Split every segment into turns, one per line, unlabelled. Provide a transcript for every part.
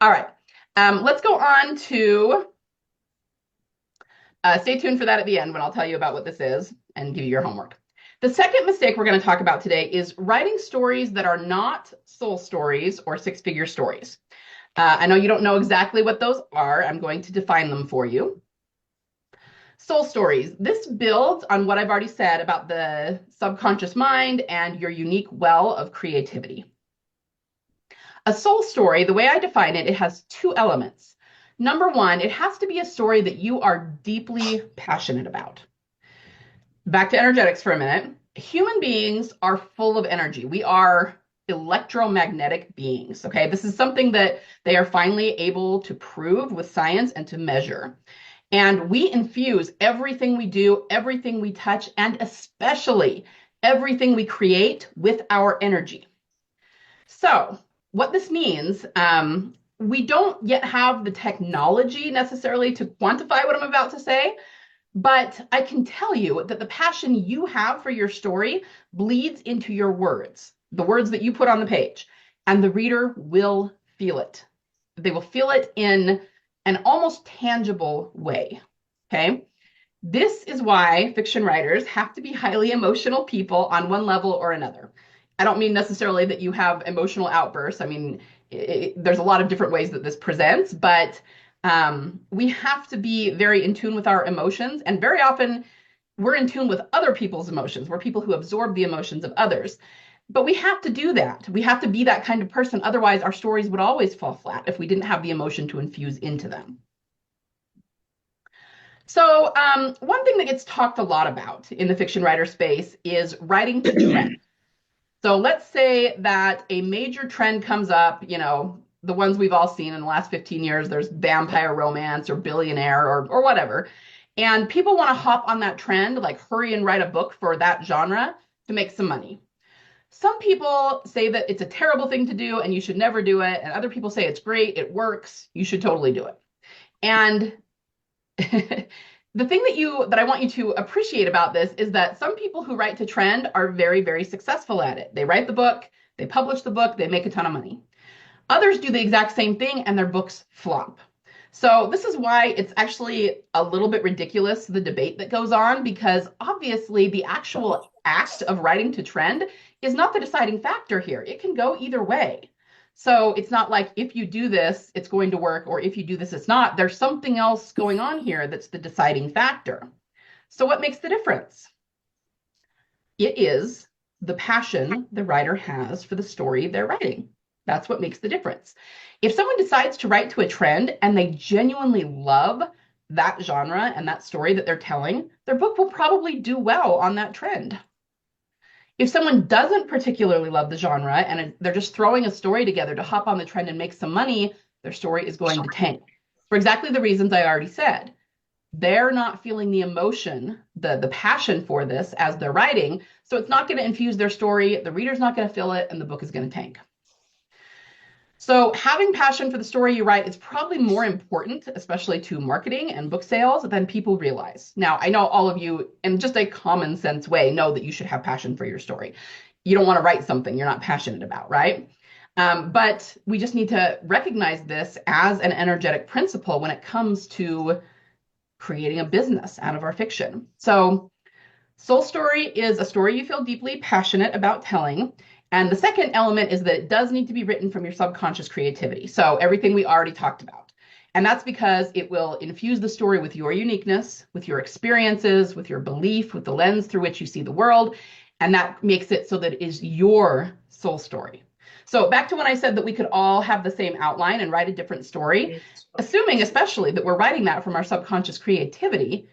All right. Let's go on to, stay tuned for that at the end when I'll tell you about what this is and give you your homework. The second mistake we're going to talk about today is writing stories that are not soul stories or six-figure stories. I know you don't know exactly what those are. I'm going to define them for you. Soul stories. This builds on what I've already said about the subconscious mind and your unique well of creativity. A soul story, the way I define it, it has two elements. Number one, it has to be a story that you are deeply passionate about. Back to energetics for a minute. Human beings are full of energy. We are electromagnetic beings. Okay. This is something that they are finally able to prove with science and to measure. And we infuse everything we do, everything we touch, and especially everything we create with our energy. So, what this means, we don't yet have the technology necessarily to quantify what I'm about to say, but I can tell you that the passion you have for your story bleeds into your words, the words that you put on the page, and the reader will feel it. They will feel it in an almost tangible way. Okay. This is why fiction writers have to be highly emotional people on one level or another. I don't mean necessarily that you have emotional outbursts. I mean, there's a lot of different ways that this presents, but we have to be very in tune with our emotions. And very often we're in tune with other people's emotions. We're people who absorb the emotions of others. But we have to do that. We have to be that kind of person. Otherwise, our stories would always fall flat if we didn't have the emotion to infuse into them. So one thing that gets talked a lot about in the fiction writer space is writing to trend. So let's say that a major trend comes up, the ones we've all seen in the last 15 years, there's vampire romance or billionaire or whatever. And people want to hop on that trend, like hurry and write a book for that genre to make some money. Some people say that it's a terrible thing to do and you should never do it. And other people say it's great, it works, you should totally do it. And the thing that I want you to appreciate about this is that some people who write to trend are very, very successful at it. They write the book, they publish the book, they make a ton of money. Others do the exact same thing and their books flop. So this is why it's actually a little bit ridiculous, the debate that goes on, because obviously the actual act of writing to trend is not the deciding factor here. It can go either way. So it's not like if you do this, it's going to work, or if you do this, it's not. There's something else going on here that's the deciding factor. So what makes the difference? It is the passion the writer has for the story they're writing. That's what makes the difference. If someone decides to write to a trend and they genuinely love that genre and that story that they're telling, their book will probably do well on that trend. If someone doesn't particularly love the genre and they're just throwing a story together to hop on the trend and make some money, their story is going to tank for exactly the reasons I already said. They're not feeling the emotion, the passion for this as they're writing, so it's not going to infuse their story, the reader's not going to feel it, and the book is going to tank. So having passion for the story you write is probably more important, especially to marketing and book sales, than people realize. Now, I know all of you, in just a common sense way, know that you should have passion for your story. You don't want to write something you're not passionate about, right? But we just need to recognize this as an energetic principle when it comes to creating a business out of our fiction. So soul story is a story you feel deeply passionate about telling. And the second element is that it does need to be written from your subconscious creativity. So everything we already talked about. And that's because it will infuse the story with your uniqueness, with your experiences, with your belief, with the lens through which you see the world. And that makes it so that it is your soul story. So back to when I said that we could all have the same outline and write a different story, assuming especially that we're writing that from our subconscious creativity,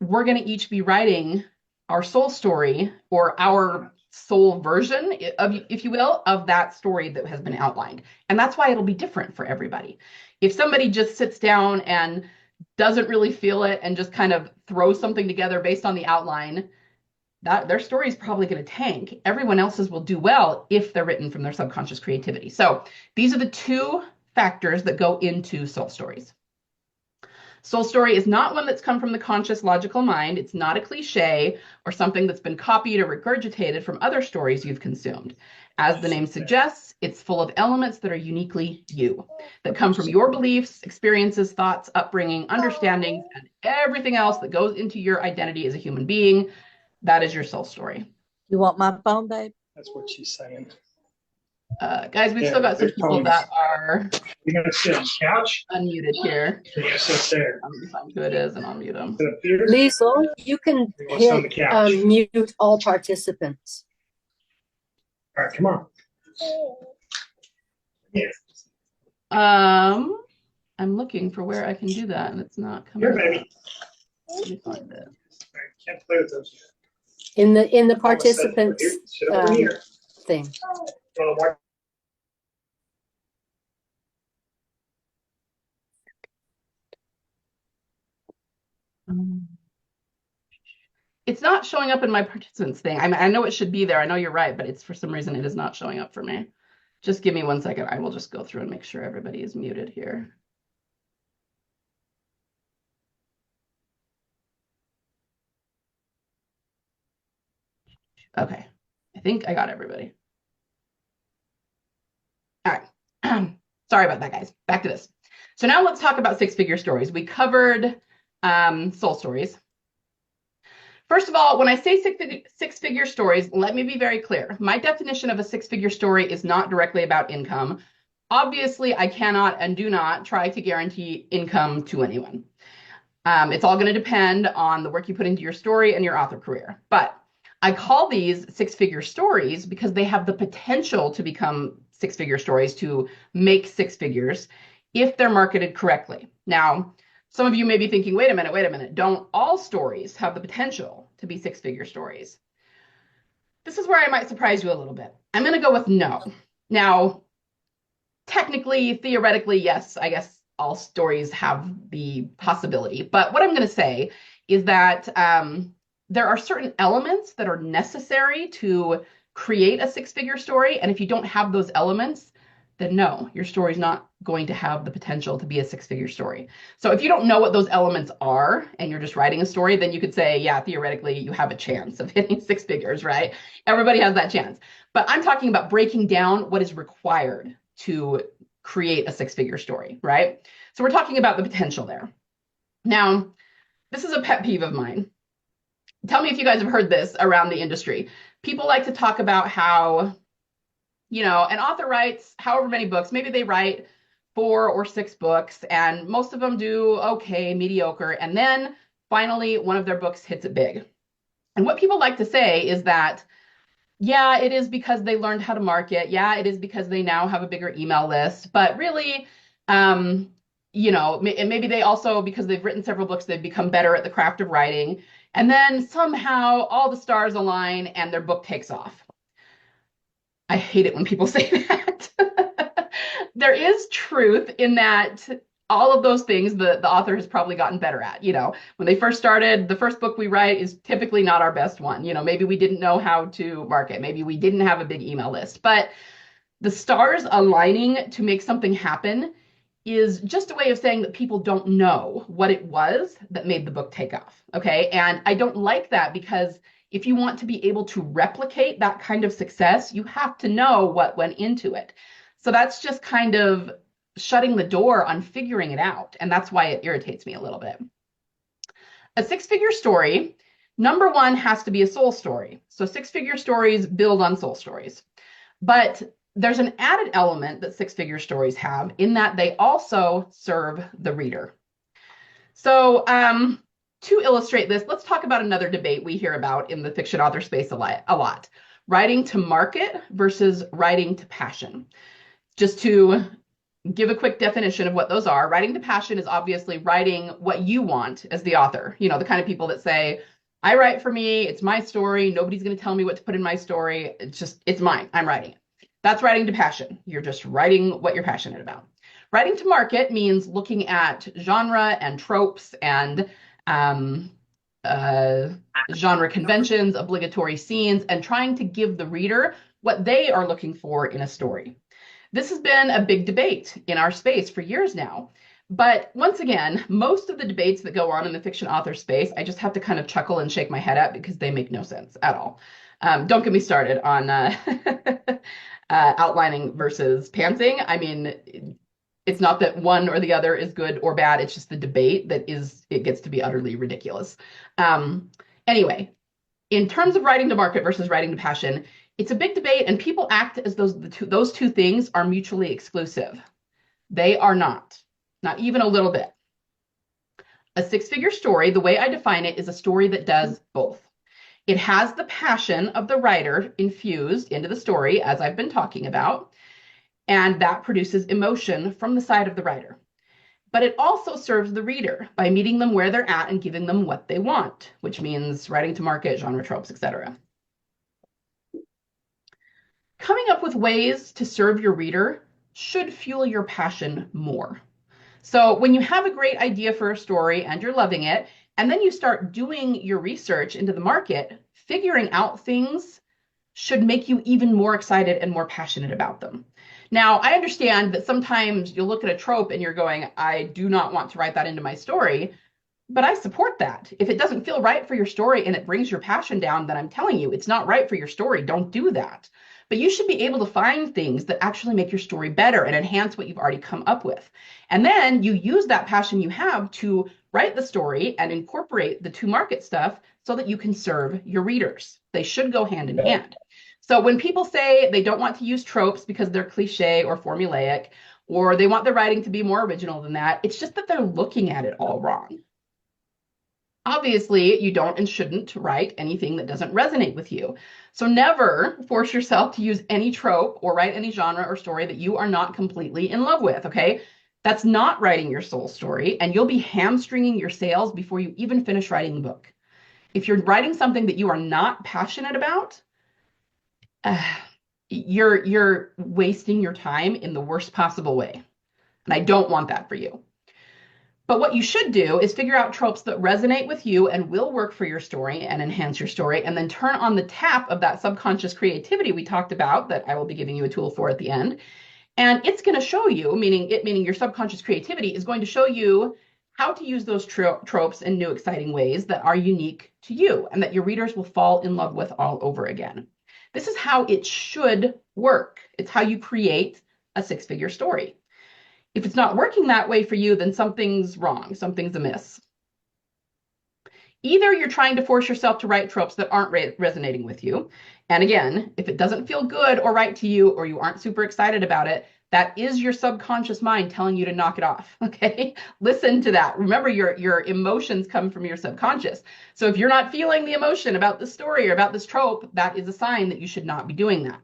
we're going to each be writing our soul story or our soul version of, if you will, of that story that has been outlined. And that's why it'll be different for everybody. If somebody just sits down and doesn't really feel it and just kind of throws something together based on the outline, that their story is probably going to tank. Everyone else's will do well if they're written from their subconscious creativity. So these are the two factors that go into soul stories. Soul story is not one that's come from the conscious logical mind. It's not a cliche or something that's been copied or regurgitated from other stories you've consumed. As the name suggests, it's full of elements that are uniquely you, that come from your beliefs, experiences, thoughts, upbringing, understandings, and everything else that goes into your identity as a human being. That is your soul story.
You want my phone, babe?
That's what she's saying.
Guys, we've still got some people that are
You're gonna sit on the couch.
Unmuted here.
You're gonna sit there.
Let me find who it is and I'll mute them.
Liesl, you can hit mute all participants.
All right, come on. Yeah.
I'm looking for where I can do that and it's not coming.
Here, baby.
Let me find it.
I can't play with those.
In the participants thing.
It's not showing up in my participants thing. I know it should be there. I know you're right, but it's for some reason it is not showing up for me. Just give me 1 second. I will just go through and make sure everybody is muted here. Okay, I think I got everybody. All right. Sorry about that, guys. Back to this. So now let's talk about six-figure stories. We covered soul stories. First of all, when I say six-figure stories, let me be very clear. My definition of a six-figure story is not directly about income. Obviously, I cannot and do not try to guarantee income to anyone. It's all going to depend on the work you put into your story and your author career. But I call these six-figure stories because they have the potential to become six-figure stories, to make six figures if they're marketed correctly. Now, some of you may be thinking, wait a minute, don't all stories have the potential to be six-figure stories? This is where I might surprise you a little bit. I'm going to go with no. Now, technically, theoretically, yes, I guess all stories have the possibility. But what I'm going to say is that there are certain elements that are necessary to create a six-figure story. And if you don't have those elements, then no, your story's not going to have the potential to be a six-figure story. So if you don't know what those elements are and you're just writing a story, then you could say, yeah, theoretically, you have a chance of hitting six figures, right? Everybody has that chance. But I'm talking about breaking down what is required to create a six-figure story, right? So we're talking about the potential there. Now, this is a pet peeve of mine. Tell me if you guys have heard this around the industry. People like to talk about how, you know, an author writes however many books, maybe they write 4 or 6 books, and most of them do okay, mediocre, and then finally one of their books hits it big. And what people like to say is that, yeah, it is because they learned how to market. Yeah, it is because they now have a bigger email list. But really, you know, and maybe they also, because they've written several books, they've become better at the craft of writing. And then somehow all the stars align and their book takes off. I hate it when people say that. There is truth in that all of those things the author has probably gotten better at. You know, when they first started, the first book we write is typically not our best one. You know, maybe we didn't know how to market. Maybe we didn't have a big email list. But the stars aligning to make something happen is just a way of saying that people don't know what it was that made the book take off. Okay. And I don't like that, because if you want to be able to replicate that kind of success, you have to know what went into it. So that's just kind of shutting the door on figuring it out. And that's why it irritates me a little bit. A six-figure story, number one, has to be a soul story. So six-figure stories build on soul stories. But there's an added element that six-figure stories have, in that they also serve the reader. So to illustrate this, let's talk about another debate we hear about in the fiction author space a lot. Writing to market versus writing to passion. Just to give a quick definition of what those are, writing to passion is obviously writing what you want as the author. You know, the kind of people that say, I write for me, it's my story, nobody's going to tell me what to put in my story, it's mine, I'm writing it. That's writing to passion. You're just writing what you're passionate about. Writing to market means looking at genre and tropes and genre conventions, obligatory scenes, and trying to give the reader what they are looking for in a story. This has been a big debate in our space for years now, But once again, most of the debates that go on in the fiction author space, I just have to kind of chuckle and shake my head at because they make no sense at all. Don't get me started on outlining versus pantsing. I mean, it's not that one or the other is good or bad. It's just the debate it gets to be utterly ridiculous. Anyway, in terms of writing to market versus writing to passion, it's a big debate, and people act as though those two things are mutually exclusive. They are not even a little bit. A six-figure story, the way I define it, is a story that does both. It has the passion of the writer infused into the story, as I've been talking about, and that produces emotion from the side of the writer. But it also serves the reader by meeting them where they're at and giving them what they want, which means writing to market, genre tropes, etc. Coming up with ways to serve your reader should fuel your passion more. So when you have a great idea for a story and you're loving it, and then you start doing your research into the market, figuring out things should make you even more excited and more passionate about them. Now, I understand that sometimes you'll look at a trope and you're going, I do not want to write that into my story, but I support that. If it doesn't feel right for your story and it brings your passion down, then I'm telling you, it's not right for your story. Don't do that. But you should be able to find things that actually make your story better and enhance what you've already come up with. And then you use that passion you have to write the story and incorporate the to market stuff so that you can serve your readers. They should go hand in hand. So when people say they don't want to use tropes because they're cliche or formulaic, or they want their writing to be more original than that, it's just that they're looking at it all wrong. Obviously, you don't and shouldn't write anything that doesn't resonate with you. So never force yourself to use any trope or write any genre or story that you are not completely in love with, okay? That's not writing your soul story, and you'll be hamstringing your sales before you even finish writing the book. If you're writing something that you are not passionate about, you're wasting your time in the worst possible way. And I don't want that for you. But what you should do is figure out tropes that resonate with you and will work for your story and enhance your story, and then turn on the tap of that subconscious creativity we talked about that I will be giving you a tool for at the end. And it's going to show you, meaning your subconscious creativity is going to show you how to use those tropes in new, exciting ways that are unique to you and that your readers will fall in love with all over again. This is how it should work. It's how you create a six-figure story. If it's not working that way for you, then something's wrong, something's amiss. Either you're trying to force yourself to write tropes that aren't resonating with you. And again, if it doesn't feel good or right to you, or you aren't super excited about it, that is your subconscious mind telling you to knock it off, okay? Listen to that. Remember, your emotions come from your subconscious. So if you're not feeling the emotion about this story or about this trope, that is a sign that you should not be doing that.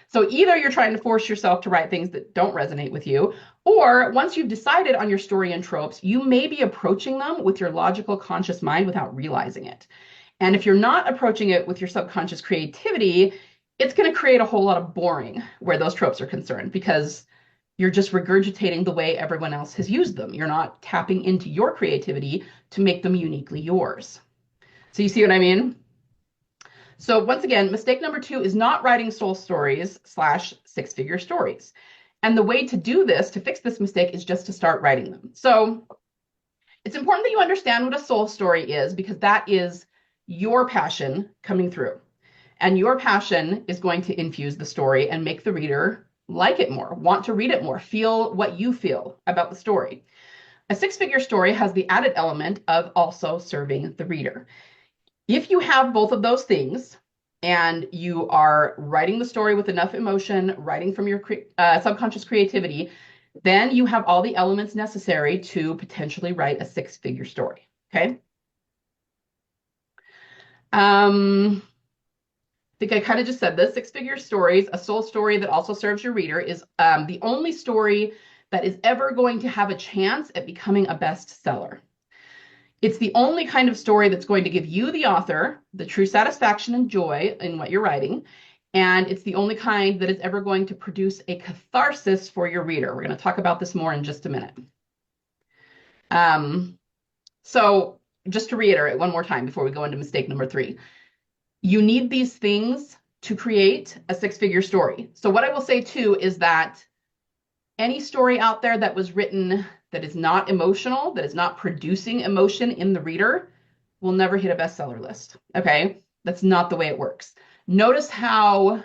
So either you're trying to force yourself to write things that don't resonate with you, or once you've decided on your story and tropes, you may be approaching them with your logical conscious mind without realizing it. And if you're not approaching it with your subconscious creativity, it's going to create a whole lot of boring where those tropes are concerned, because you're just regurgitating the way everyone else has used them. You're not tapping into your creativity to make them uniquely yours. So you see what I mean? So once again, mistake number 2 is not writing soul stories / six-figure stories. And the way to do this, to fix this mistake, is just to start writing them. So it's important that you understand what a soul story is, because that is your passion coming through. And your passion is going to infuse the story and make the reader like it more, want to read it more, feel what you feel about the story. A six-figure story has the added element of also serving the reader. If you have both of those things and you are writing the story with enough emotion, writing from your subconscious creativity, then you have all the elements necessary to potentially write a six-figure story, okay? I think I kind of just said this. Six-figure stories, a soul story that also serves your reader, is the only story that is ever going to have a chance at becoming a bestseller. It's the only kind of story that's going to give you, the author, the true satisfaction and joy in what you're writing. And it's the only kind that is ever going to produce a catharsis for your reader. We're going to talk about this more in just a minute. So just to reiterate one more time before we go into mistake number 3, you need these things to create a six-figure story. So what I will say too is that any story out there that was written that is not emotional, that is not producing emotion in the reader, will never hit a bestseller list. Okay? That's not the way it works. Notice how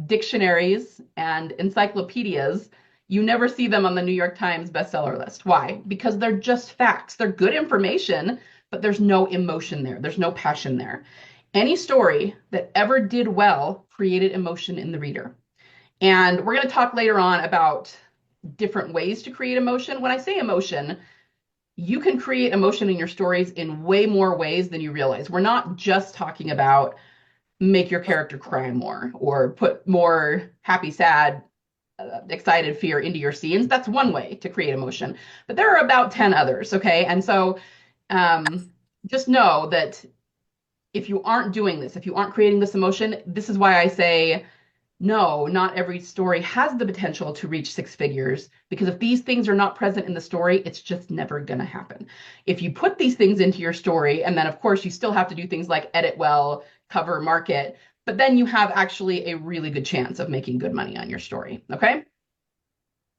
dictionaries and encyclopedias, you never see them on the New York Times bestseller list. Why? Because they're just facts. They're good information, but there's no emotion there. There's no passion there. Any story that ever did well created emotion in the reader. And we're going to talk later on about different ways to create emotion. When I say emotion, you can create emotion in your stories in way more ways than you realize. We're not just talking about make your character cry more or put more happy, sad, excited, fear into your scenes. That's one way to create emotion, but there are about 10 others. Okay. And so just know that if you aren't doing this, if you aren't creating this emotion, this is why I say, no, not every story has the potential to reach six figures, because if these things are not present in the story, it's just never going to happen. If you put these things into your story, and then of course you still have to do things like edit well, cover, market, but then you have actually a really good chance of making good money on your story. Okay.